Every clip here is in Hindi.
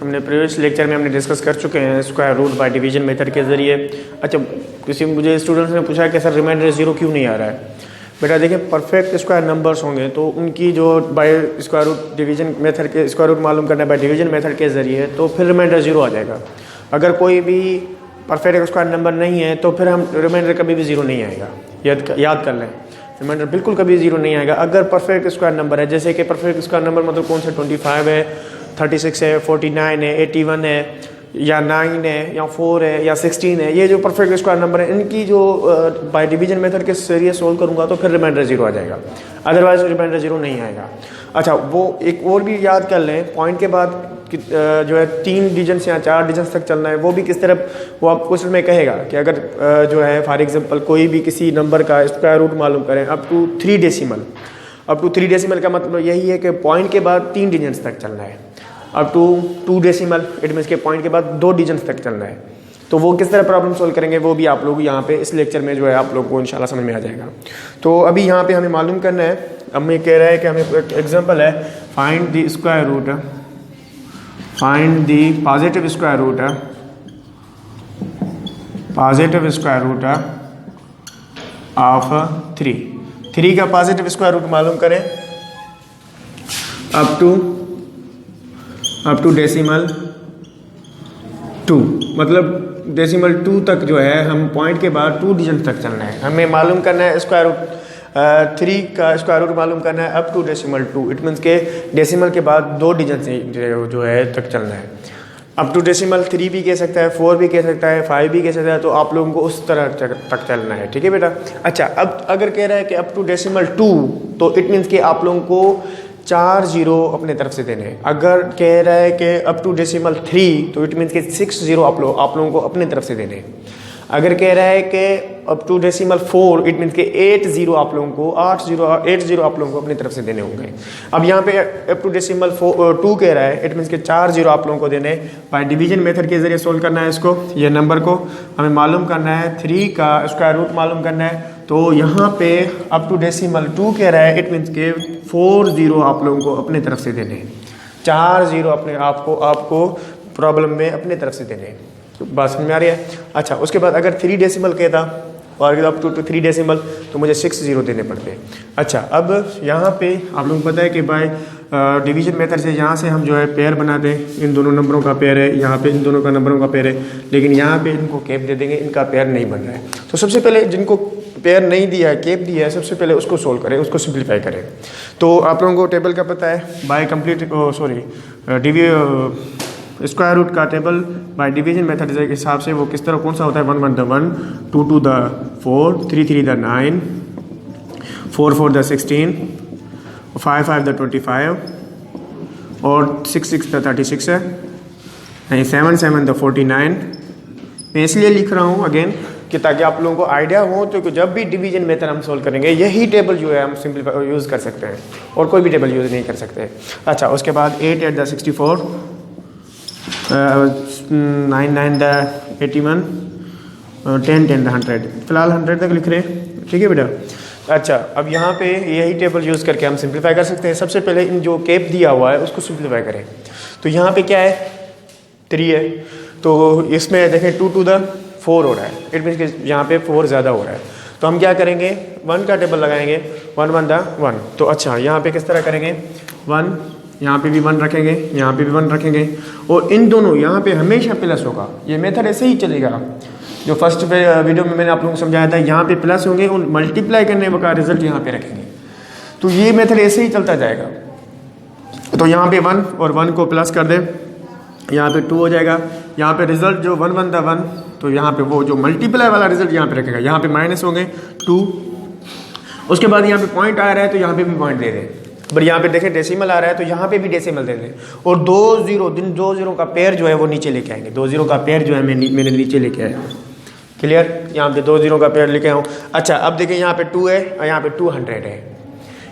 हमने प्रीवियस लेक्चर में हमने डिस्कस कर चुके हैं square root by division method के ज़रिए। अच्छा, मुझे स्टूडेंट्स ने पूछा कि सर रिमाइंडर 0 क्यों नहीं आ रहा है। बेटा देखिए, परफेक्ट स्क्वायर नंबर्स होंगे तो उनकी जो by square root division method के स्क्वायर रूट मालूम करना है बाय डिवीजन मेथड के ज़रिए, तो फिर रिमाइंडर 0 आ जाएगा। अगर कोई भी परफेक्ट स्क्वायर नंबर नहीं है तो फिर हम रिमाइंडर कभी भी 0 नहीं आएगा। याद कर लें, रिमाइंडर बिल्कुल कभी 0 नहीं आएगा अगर परफेक्ट स्क्वायर नंबर है। जैसे कि परफेक्ट स्क्वायर नंबर मतलब कौन सा 25 है, 36 है, 49 है, 81 है, या 9 है, या 4 है, या 16 है। ये जो परफेक्ट स्क्वायर नंबर है इनकी जो बाय डिवीजन मेथड के जरिए सोल्व करूंगा तो फिर रिमाइंडर 0 आ जाएगा, अदरवाइज रिमाइंडर 0 नहीं आएगा। अच्छा, वो एक और भी याद कर लें, पॉइंट के बाद जो है 3 डिजिट्स या 4 डिजिट्स तक चलना है। वो भी किस तरह, वो आप क्वेश्चन में कहेगा कि अगर जो है फॉर एग्जांपल कोई भी किसी नंबर का स्क्वायर रूट मालूम करें up to 3 decimal. Up to 3 decimal का मतलब यही है कि पॉइंट के बाद 3 डिजिट्स तक चलना है। Up to 2 decimal it means के पॉइंट के बाद 2 डिजिट्स तक चलना है। तो वो किस तरह प्रॉब्लम सोल्व करेंगे वो भी आप लोग यहाँ पे इस लेक्चर में जो है आप लोग को इंशाल्लाह समझ में आ जाएगा। तो अभी यहाँ पे हमें मालूम करना है, हमें कह रहा है कि हमें एक एग्जांपल है, find the square root, find the positive square root, positive square root of 3 का पॉजिटिव स्क्वायर रूट मालूम करें अप टू डेसिमल 2, मतलब डेसिमल 2 तक जो है हम पॉइंट के बाद 2 डिजिट तक चलना है। हमें मालूम करना है स्क्वायर रूट 3 का स्क्वायर रूट मालूम करना है up to decimal 2। It means के डेसिमल के बाद 2 डिजिट से जो है तक चलना है। अप टू डेसिमल 3 भी कह सकता है, 4 भी कह सकता है, 5 भी कह सकता है। तो आप लोगों को उस तरह तक चलना है, ठीक है बेटा। अच्छा, अब अगर कह रहा है कि अप टू डेसिमल 2 तो इट मीन्स के आप लोगों को 4 जीरो अपने तरफ से देने हैं। अगर कह रहा है कि अप टू डेसिमल 3 तो इट मीन्स के 6 जीरो आप लोगों को अपने तरफ से देने हैं। अगर कह रहा है कि up to decimal 4 it means के 8 जीरो आप लोगों को 8 जीरो आप लोगों को अपनी तरफ से देने होंगे। अब यहाँ पे अप टू डेसिमल 2 कह रहा है, इट मीन्स के 4 जीरो आप लोगों को देने। बाय डिवीजन मेथड के जरिए सोल्व करना है इसको, ये नंबर को हमें मालूम करना है, 3 का स्क्वायर रूट मालूम करना है। तो यहाँ पे अप टू डेसिमल 2 कह रहा है, इट मीन्स के 4 जीरो आप लोगों को अपने तरफ से देने, 4 जीरो अपने आपको प्रॉब्लम में अपने तरफ से देने। तो बात समझ में आ रही है। अच्छा, उसके बाद अगर 3 डेसिमल कहता और अप टू 3 डेसिमल तो मुझे 6 जीरो देने पड़ते। अच्छा, अब यहाँ पे आप लोगों को पता है कि बाय डिवीजन मेथड से यहाँ से हम जो है पेयर बनाते हैं। इन दोनों नंबरों का पेयर है, यहाँ पे इन दोनों का नंबरों का पेयर है, लेकिन यहाँ पे इनको कैप दे देंगे, इनका पेयर नहीं बन रहा है। तो सबसे पहले जिनको पेयर नहीं दिया है, कैप दिया है, सबसे पहले उसको सोल्व करें, उसको सिंप्लीफाई करें। तो आप लोगों को टेबल का पता है, बाय कंप्लीट स्क्वायर रूट का टेबल बाय डिवीजन मेथड के हिसाब से वो किस तरह कौन सा होता है, 1 1 the 1, 2 2 the 4, 3 3 the 9, 4 4 the 16, 5 5 the 25 और 6 6 द 36 है, 7 7 द 49। मैं इसलिए लिख रहा हूँ अगेन कि ताकि आप लोगों को आइडिया हो, तो जब भी डिवीजन मेथड हम सोल्व करेंगे यही टेबल जो है हम सिंपलीफाई यूज़ कर सकते हैं और कोई भी टेबल यूज़ नहीं कर सकते। अच्छा, उसके बाद 8 8 द 64, 9 9 द 81, 10 10 द 100। फिलहाल 100 तक लिख रहे हैं, ठीक है बेटा। अच्छा, अब यहाँ पे यही टेबल यूज़ करके हम सिंप्लीफाई कर सकते हैं। सबसे पहले इन जो कैप दिया हुआ है उसको सिंप्लीफाई करें। तो यहाँ पे क्या है, 3 है, तो इसमें देखें 2 2 द 4 हो रहा है, इट मीन्स कि यहाँ पे 4 ज़्यादा हो रहा है। तो हम क्या करेंगे, 1 का टेबल लगाएंगे, 1 1 द 1। तो अच्छा, यहाँ पे किस तरह करेंगे, 1 यहाँ पे भी 1 रखेंगे, यहाँ पे भी 1 रखेंगे, और इन दोनों यहाँ पे हमेशा प्लस होगा। ये मेथड ऐसे ही चलेगा जो फर्स्ट वीडियो में मैंने आप लोगों को समझाया था। यहाँ पे प्लस होंगे और मल्टीप्लाई करने का रिजल्ट यहाँ पे रखेंगे। तो ये मेथड ऐसे ही चलता जाएगा। तो यहाँ पे 1 और 1 को प्लस कर दे, यहाँ पे 2 हो जाएगा। यहाँ पे रिजल्ट जो 1 1 द 1, तो यहाँ पे वो जो मल्टीप्लाई वाला रिजल्ट यहाँ पे रखेगा। यहाँ पे माइनस होंगे 2, उसके बाद यहाँ पे पॉइंट आ रहा है तो यहाँ पे भी पॉइंट दे दें। बट यहाँ पे देखें डेसिमल आ रहा है तो यहाँ पे भी डेसिमल दे दें, और 2 जीरो का पेयर जो है वो नीचे लेके आएंगे। 2 जीरो का पेयर जो है मैंने नीचे लेके आया। क्लियर, यहाँ पे 2 जीरो का पेयर लेके आऊँ। अच्छा, अब देखें यहाँ पे 2 है और यहाँ पे 200 है,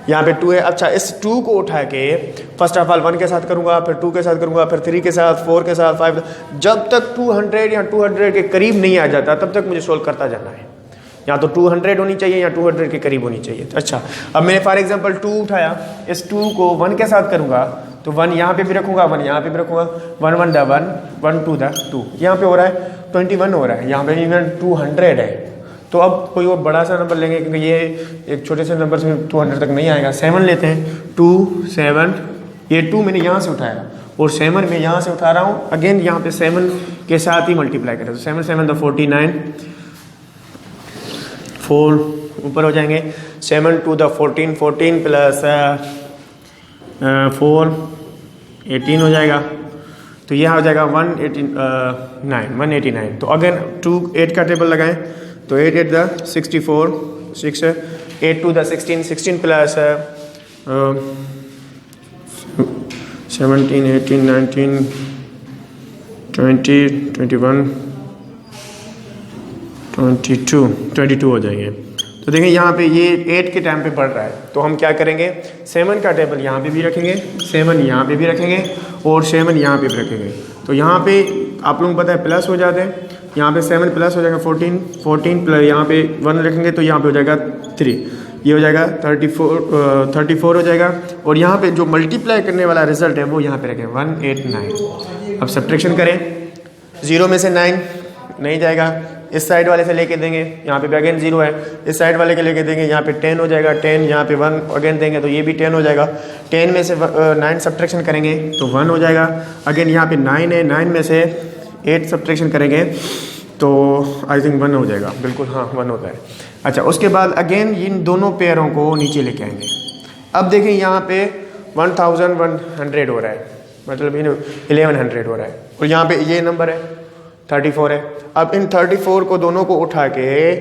यहाँ पे 2 है। अच्छा, इस 2 को उठा के फर्स्ट ऑफ ऑल 1 के साथ करूँगा, फिर 2 के साथ करूँगा, फिर 3 के साथ, 4 के साथ, 5, जब तक 200 या 200 के करीब नहीं आ जाता तब तक मुझे सोल्व करता जाना है। या तो 200 होनी चाहिए या 200 के करीब होनी चाहिए। अच्छा, अब मैंने फॉर एग्जांपल 2 उठाया, इस 2 को 1 के साथ करूँगा तो 1 यहाँ पे भी रखूँगा, 1 यहाँ पे भी रखूँगा, 1 1 द 1, 1 2 द 2, यहाँ पे हो रहा है 21 हो रहा है, यहाँ पे इवन 200 है। तो अब कोई और बड़ा सा नंबर लेंगे क्योंकि ये एक छोटे से नंबर से 200 तक नहीं आएगा। 7 लेते हैं, 2 7, ये 2 मैंने यहाँ से उठाया और 7 मैं यहाँ से उठा रहा हूँ। अगेन यहाँ पे 7 के साथ ही मल्टीप्लाई करें, तो 7 7 द 49, 4 ऊपर हो जाएंगे, 7 2 द 14, 14 प्लस 4 18 हो जाएगा। तो यह हो जाएगा 189। तो अगेन 2 8 का टेबल लगाएं, तो 8 8 द 64, 6 8 2 द 16, 16 प्लस 17 18 19 20 21 22 हो जाएंगे। तो देखें यहाँ पे ये 8 के टाइम पे बढ़ रहा है, तो हम क्या करेंगे, 7 का टेबल यहाँ पे भी रखेंगे, 7 यहाँ पे भी रखेंगे और 7 यहाँ पे भी रखेंगे। तो यहाँ पे आप लोगों को पता है प्लस हो जाते हैं, यहाँ पे 7 प्लस हो जाएगा 14, 14 प्लस यहाँ पे 1 रखेंगे तो यहाँ पे हो जाएगा 3, ये हो जाएगा 34 हो जाएगा। और यहाँ पे जो मल्टीप्लाई करने वाला रिजल्ट है वो यहाँ पे रखें 189। अब सब्ट्रैक्शन करें, 0 में से 9 नहीं जाएगा, इस साइड वाले से लेके देंगे, यहाँ पे भी अगेन 0 है, इस साइड वाले के लेके देंगे, यहाँ पे 10 हो जाएगा, 10 यहाँ पे 1 अगेन देंगे तो ये भी 10 हो जाएगा। 10 में से 9 सब्ट्रैक्शन करेंगे तो 1 हो जाएगा। अगेन यहाँ पे 9 है, 9 में से 8 सब्ट्रैक्शन करेंगे तो आई थिंक 1 हो जाएगा, बिल्कुल हाँ 1 होता है। अच्छा, उसके बाद अगेन इन दोनों पेयरों को नीचे लेके आएंगे। अब देखें यहाँ पे 1100 हो रहा है, मतलब 1100 हो रहा है, और यहाँ पे ये नंबर है 34 है। अब इन 34 को दोनों को उठा के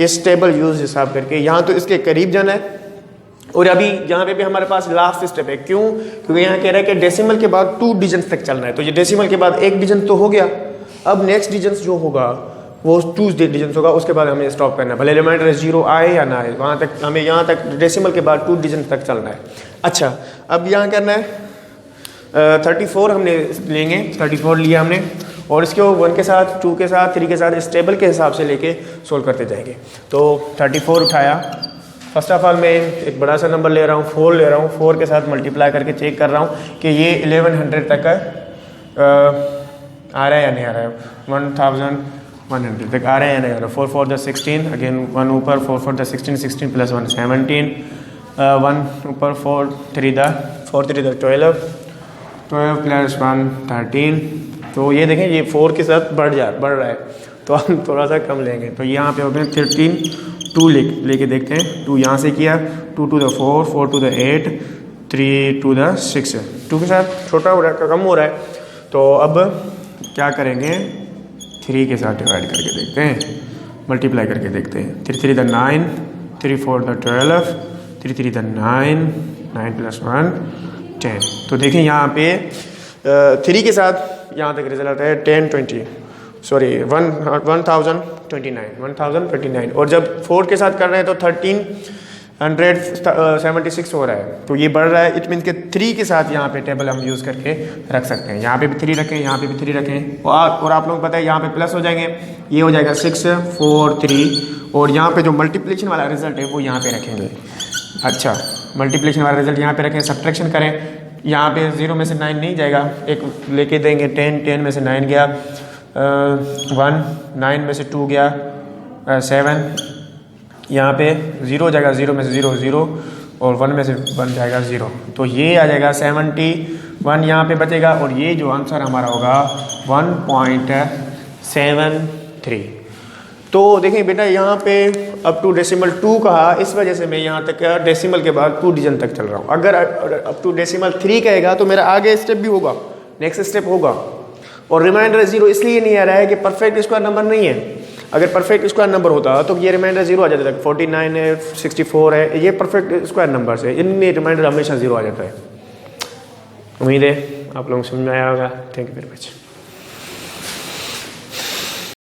इस टेबल यूज हिसाब करके यहाँ तो इसके करीब जाना है, और अभी यहाँ पे भी हमारे पास लास्ट स्टेप है। क्यों? क्योंकि यहाँ कह रहा है कि डेसिमल के बाद 2 डिजिट्स तक चलना है, तो ये डेसिमल के बाद 1 डिजिट तो हो गया, अब नेक्स्ट डिजिट जो होगा वो 2 डिजिट होगा, उसके बाद हमें स्टॉप करना है, भले रिमाइंडर 0 आए या ना आए, वहाँ तक हमें यहाँ तक डेसिमल के बाद 2 डिजिट तक चलना है। अच्छा, अब यहाँ करना है 34 हमने लेंगे, 34 लिया हमने, और इसके 1 के साथ 2 के साथ 3 के साथ इस टेबल के हिसाब से लेके सोल्व करते जाएंगे। तो 34 उठाया, फर्स्ट ऑफ ऑल मैं एक बड़ा सा नंबर ले रहा हूँ, 4 ले रहा हूँ, 4 के साथ मल्टीप्लाई करके चेक कर रहा हूँ कि ये 1100 तक का आ रहा है या नहीं आ रहा है, 1100 तक आ रहा है या नहीं आ रहा है। 4 4 द 16, अगेन 1 ऊपर, 4 4 द 16, 16 प्लस 1 17, 1 ऊपर, 4 3 द 12 प्लस 1 13। तो ये देखें ये 4 के साथ बढ़ रहा है, तो हम थोड़ा सा कम लेंगे, तो यहाँ पे हो गए 13, 2 लेके देखते हैं। 2 यहाँ से किया, 2 2 द 4, 4 2 द 8, 3 2 द 6, 2 के साथ छोटा हो रहा है, कम हो रहा है, तो अब क्या करेंगे, 3 के साथ डिवाइड करके देखते हैं, मल्टीप्लाई करके देखते हैं। 3 3 द 9, 3 4 द 12, 3 3 द 9, 9 प्लस 1 10। तो देखें यहाँ पे 3 के साथ यहाँ तक रिजल्ट आता है 1029, और जब 4 के साथ कर रहे हैं तो 1376 हो रहा है, तो ये बढ़ रहा है। इट मीन के 3 के साथ यहाँ पे टेबल हम यूज़ करके रख सकते हैं, यहाँ पे भी 3 रखें, यहाँ पे भी 3 रखें, और आप लोगों को पता है यहाँ पे प्लस हो जाएंगे, ये हो जाएगा 6 4 3, और यहाँ पे जो मल्टीप्लिकेशन वाला रिजल्ट है वो यहाँ पे रखेंगे। अच्छा, मल्टीप्लिकेशन वाला रिजल्ट यहाँ पे रखें, सब्ट्रैक्शन करें, यहाँ पे 0 में से 9 नहीं जाएगा, एक लेके देंगे, 10 में से 9 गया, 1 9 में से 2 गया, 7, यहाँ पे 0 जाएगा, 0 में से 0 0, और 1 में से 1 जाएगा 0, तो ये आ जाएगा 71 यहाँ पे बचेगा, और ये जो आंसर हमारा होगा 1.73। तो देखें बेटा यहाँ पे अप टू डेसिमल 2 कहा, इस वजह से मैं यहाँ तक डेसिमल के बाद 2 डिजिट तक चल रहा हूँ। अगर अप टू डेसिमल 3 कहेगा तो मेरा आगे स्टेप भी होगा, नेक्स्ट स्टेप होगा, और रिमाइंडर 0 इसलिए नहीं आ रहा है कि परफेक्ट स्क्वायर नंबर नहीं है। अगर परफेक्ट स्क्वायर नंबर होता तो ये रिमाइंडर 0 आ जाता है, 49 है, 64 है, ये परफेक्ट स्क्वायर नंबर है, इनमें रिमाइंडर हमेशा 0 आ जाता है। उम्मीद है आप लोगों को समझ में आया होगा। Thank you very much.